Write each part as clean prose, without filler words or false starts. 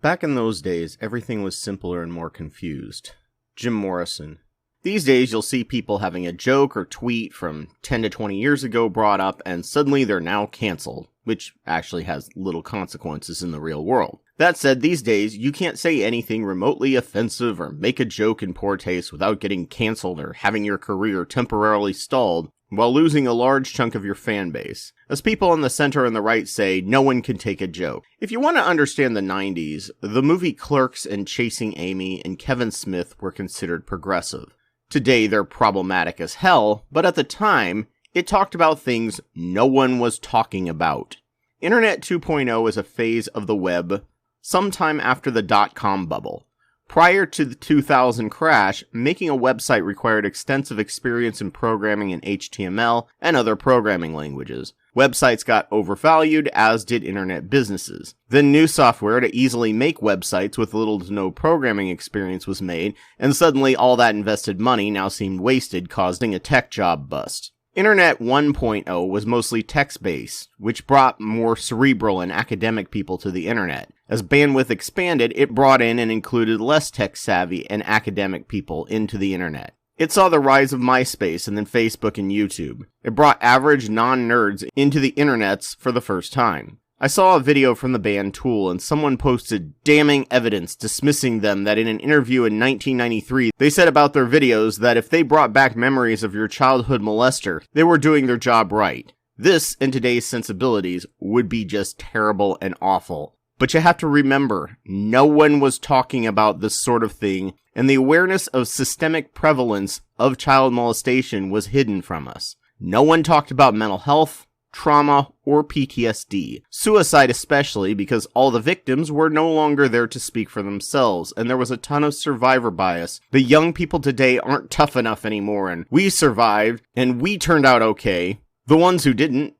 Back in those days, everything was simpler and more confused. Jim Morrison. These days, you'll see people having a joke or tweet from 10 to 20 years ago brought up, and suddenly they're now canceled, which actually has little consequences in the real world. That said, these days, you can't say anything remotely offensive or make a joke in poor taste without getting canceled or having your career temporarily stalled, while losing a large chunk of your fan base. As people on the center and the right say, no one can take a joke. If you want to understand the 90s, the movie Clerks and Chasing Amy and Kevin Smith were considered progressive. Today they're problematic as hell, but at the time, it talked about things no one was talking about. Internet 2.0 is a phase of the web sometime after the dot-com bubble. Prior to the 2000 crash, making a website required extensive experience in programming in HTML and other programming languages. Websites got overvalued, as did internet businesses. Then new software to easily make websites with little to no programming experience was made, and suddenly all that invested money now seemed wasted, causing a tech job bust. Internet 1.0 was mostly text-based, which brought more cerebral and academic people to the internet. As bandwidth expanded, it brought in and included less tech-savvy and academic people into the internet. It saw the rise of MySpace and then Facebook and YouTube. It brought average non-nerds into the internets for the first time. I saw a video from the band Tool, and someone posted damning evidence dismissing them that in an interview in 1993, they said about their videos that if they brought back memories of your childhood molester, they were doing their job right. This, in today's sensibilities, would be just terrible and awful. But you have to remember, no one was talking about this sort of thing, and the awareness of systemic prevalence of child molestation was hidden from us. No one talked about mental health, trauma, or PTSD. Suicide especially, because all the victims were no longer there to speak for themselves, and there was a ton of survivor bias. The young people today aren't tough enough anymore, and we survived, and we turned out okay. The ones who didn't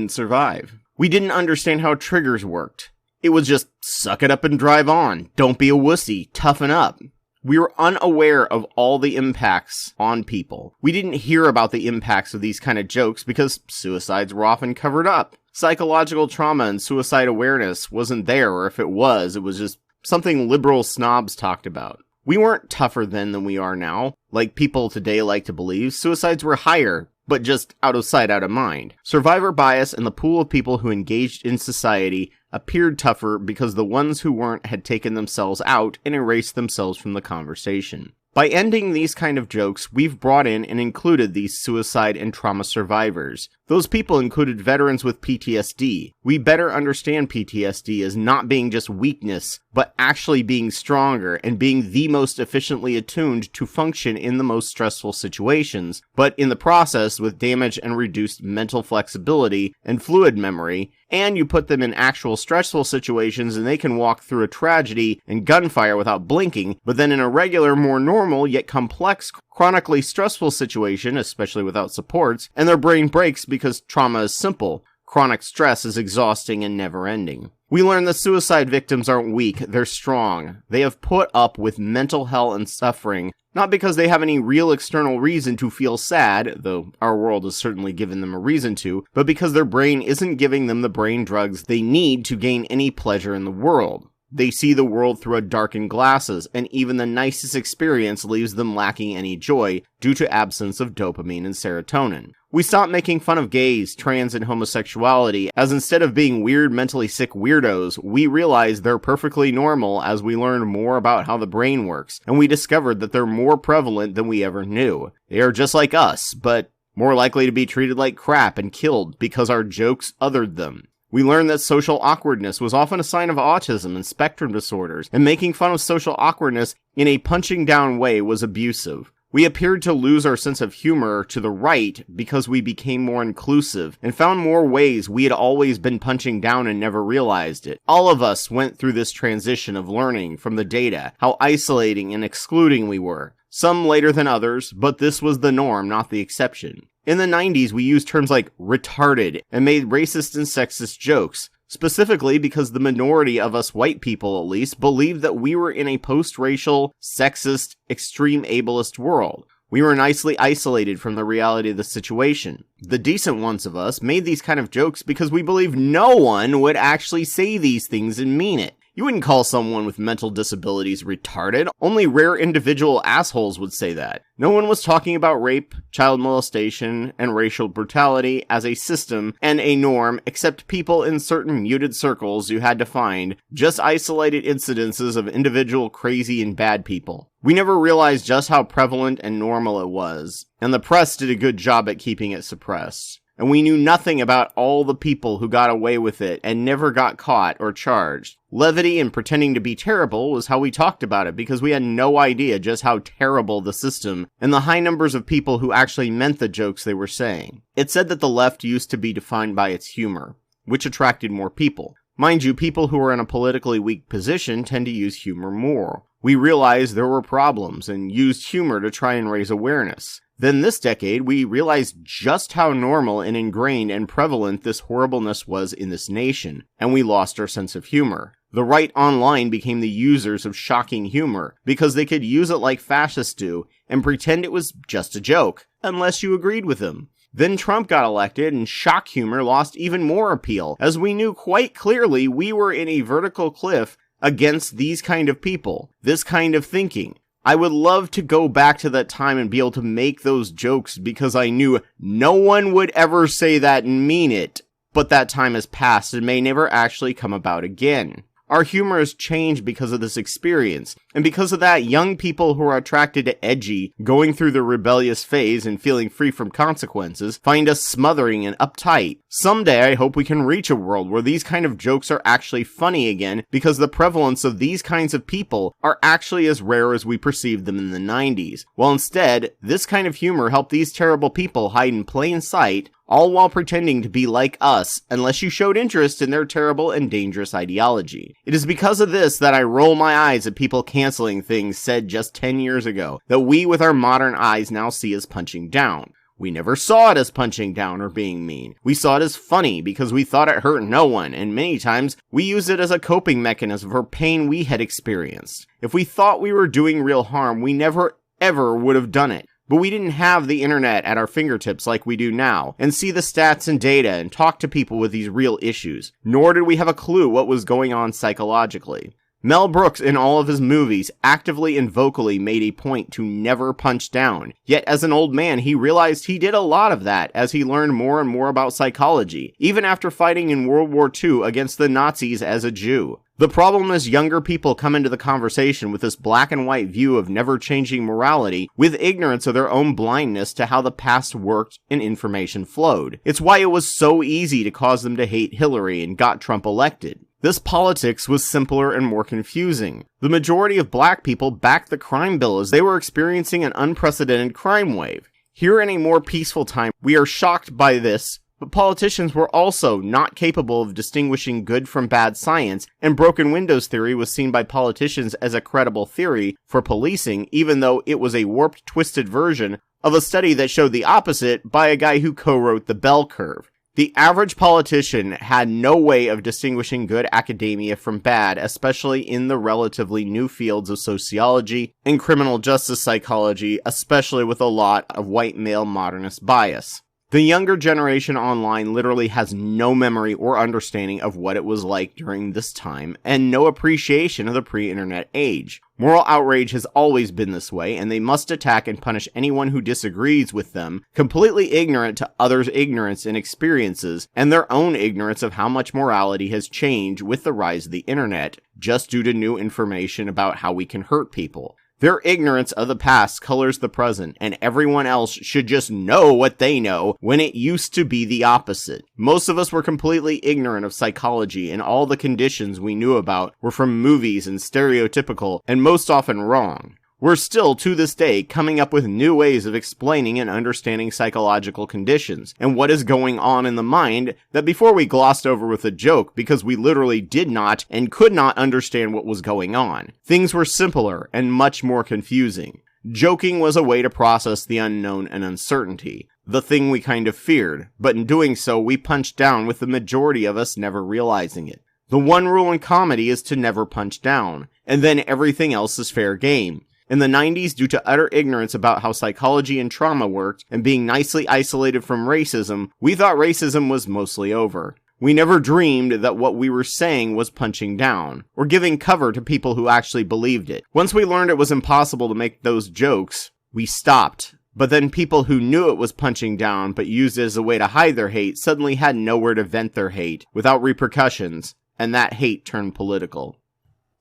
survive. We didn't understand how triggers worked. It was just, suck it up and drive on. Don't be a wussy. Toughen up. We were unaware of all the impacts on people. We didn't hear about the impacts of these kind of jokes because suicides were often covered up. Psychological trauma and suicide awareness wasn't there, or if it was just something liberal snobs talked about. We weren't tougher then than we are now. Like people today like to believe, suicides were higher, but just out of sight, out of mind. Survivor bias and the pool of people who engaged in society appeared tougher because the ones who weren't had taken themselves out and erased themselves from the conversation. By ending these kind of jokes, we've brought in and included these suicide and trauma survivors. Those people included veterans with PTSD. We better understand PTSD as not being just weakness, but actually being stronger and being the most efficiently attuned to function in the most stressful situations, but in the process with damaged and reduced mental flexibility and fluid memory, and you put them in actual stressful situations and they can walk through a tragedy and gunfire without blinking, but then in a regular, more normal yet complex, chronically stressful situation, especially without supports, and their brain breaks because trauma is simple. Chronic stress is exhausting and never-ending. We learn that suicide victims aren't weak, they're strong. They have put up with mental hell and suffering, not because they have any real external reason to feel sad, though our world has certainly given them a reason to, but because their brain isn't giving them the brain drugs they need to gain any pleasure in the world. They see the world through a darkened glasses, and even the nicest experience leaves them lacking any joy due to absence of dopamine and serotonin. We stop making fun of gays, trans, and homosexuality, as instead of being weird, mentally sick weirdos, we realize they're perfectly normal as we learn more about how the brain works, and we discovered that they're more prevalent than we ever knew. They are just like us, but more likely to be treated like crap and killed because our jokes othered them. We learned that social awkwardness was often a sign of autism and spectrum disorders, and making fun of social awkwardness in a punching down way was abusive. We appeared to lose our sense of humor to the right because we became more inclusive and found more ways we had always been punching down and never realized it. All of us went through this transition of learning from the data how isolating and excluding we were. Some later than others, but this was the norm, not the exception. In the 90s, we used terms like retarded and made racist and sexist jokes, specifically because the minority of us white people, at least, believed that we were in a post-racial, sexist, extreme ableist world. We were nicely isolated from the reality of the situation. The decent ones of us made these kind of jokes because we believed no one would actually say these things and mean it. You wouldn't call someone with mental disabilities retarded. Only rare individual assholes would say that. No one was talking about rape, child molestation, and racial brutality as a system and a norm, except people in certain muted circles you had to find, just isolated incidences of individual crazy and bad people. We never realized just how prevalent and normal it was, and the press did a good job at keeping it suppressed. And we knew nothing about all the people who got away with it and never got caught or charged. Levity and pretending to be terrible was how we talked about it because we had no idea just how terrible the system and the high numbers of people who actually meant the jokes they were saying. It said that the left used to be defined by its humor, which attracted more people. Mind you, people who are in a politically weak position tend to use humor more. We realized there were problems and used humor to try and raise awareness. Then this decade, we realized just how normal and ingrained and prevalent this horribleness was in this nation, and we lost our sense of humor. The right online became the users of shocking humor, because they could use it like fascists do, and pretend it was just a joke, unless you agreed with them. Then Trump got elected, and shock humor lost even more appeal, as we knew quite clearly we were in a vertical cliff against these kind of people, this kind of thinking. I would love to go back to that time and be able to make those jokes because I knew no one would ever say that and mean it. But that time has passed and may never actually come about again. Our humor has changed because of this experience, and because of that, young people who are attracted to edgy, going through the rebellious phase and feeling free from consequences, find us smothering and uptight. Someday I hope we can reach a world where these kind of jokes are actually funny again, because the prevalence of these kinds of people are actually as rare as we perceived them in the 90s. While instead, this kind of humor helped these terrible people hide in plain sight, all while pretending to be like us, unless you showed interest in their terrible and dangerous ideology. It is because of this that I roll my eyes at people canceling things said just 10 years ago, that we with our modern eyes now see as punching down. We never saw it as punching down or being mean. We saw it as funny because we thought it hurt no one, and many times we used it as a coping mechanism for pain we had experienced. If we thought we were doing real harm, we never ever would have done it. But we didn't have the internet at our fingertips like we do now, and see the stats and data and talk to people with these real issues. Nor did we have a clue what was going on psychologically. Mel Brooks, in all of his movies, actively and vocally made a point to never punch down. Yet as an old man, he realized he did a lot of that as he learned more and more about psychology, even after fighting in World War II against the Nazis as a Jew. The problem is younger people come into the conversation with this black and white view of never-changing morality with ignorance of their own blindness to how the past worked and information flowed. It's why it was so easy to cause them to hate Hillary and got Trump elected. This politics was simpler and more confusing. The majority of black people backed the crime bill as they were experiencing an unprecedented crime wave. Here in a more peaceful time, we are shocked by this, but politicians were also not capable of distinguishing good from bad science, and broken windows theory was seen by politicians as a credible theory for policing, even though it was a warped, twisted version of a study that showed the opposite by a guy who co-wrote the bell curve. The average politician had no way of distinguishing good academia from bad, especially in the relatively new fields of sociology and criminal justice psychology, especially with a lot of white male modernist bias. The younger generation online literally has no memory or understanding of what it was like during this time, and no appreciation of the pre-internet age. Moral outrage has always been this way, and they must attack and punish anyone who disagrees with them, completely ignorant to others' ignorance and experiences, and their own ignorance of how much morality has changed with the rise of the internet, just due to new information about how we can hurt people. Their ignorance of the past colors the present, and everyone else should just know what they know when it used to be the opposite. Most of us were completely ignorant of psychology, and all the conditions we knew about were from movies and stereotypical, and most often wrong. We're still, to this day, coming up with new ways of explaining and understanding psychological conditions, and what is going on in the mind that before we glossed over with a joke because we literally did not and could not understand what was going on. Things were simpler and much more confusing. Joking was a way to process the unknown and uncertainty, the thing we kind of feared, but in doing so we punched down with the majority of us never realizing it. The one rule in comedy is to never punch down, and then everything else is fair game. In the 90s, due to utter ignorance about how psychology and trauma worked, and being nicely isolated from racism, we thought racism was mostly over. We never dreamed that what we were saying was punching down, or giving cover to people who actually believed it. Once we learned it was impossible to make those jokes, we stopped. But then people who knew it was punching down but used it as a way to hide their hate suddenly had nowhere to vent their hate without repercussions, and that hate turned political.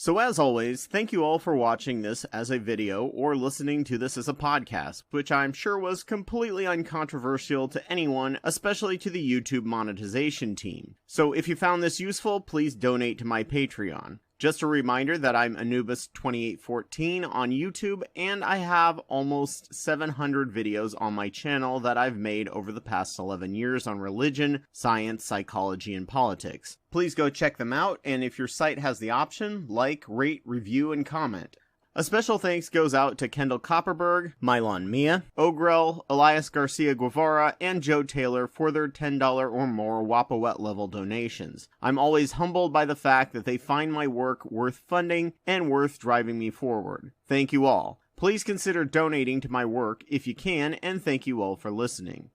So as always, thank you all for watching this as a video or listening to this as a podcast, which I'm sure was completely uncontroversial to anyone, especially to the YouTube monetization team. So if you found this useful, please donate to my Patreon. Just a reminder that I'm Anubis2814 on YouTube, and I have almost 700 videos on my channel that I've made over the past 11 years on religion, science, psychology, and politics. Please go check them out, and if your site has the option, like, rate, review, and comment. A special thanks goes out to Kendall Copperberg, Mylon Mia, Ogrel, Elias Garcia Guevara, and Joe Taylor for their $10 or more Wapawet level donations. I'm always humbled by the fact that they find my work worth funding and worth driving me forward. Thank you all. Please consider donating to my work if you can, and thank you all for listening.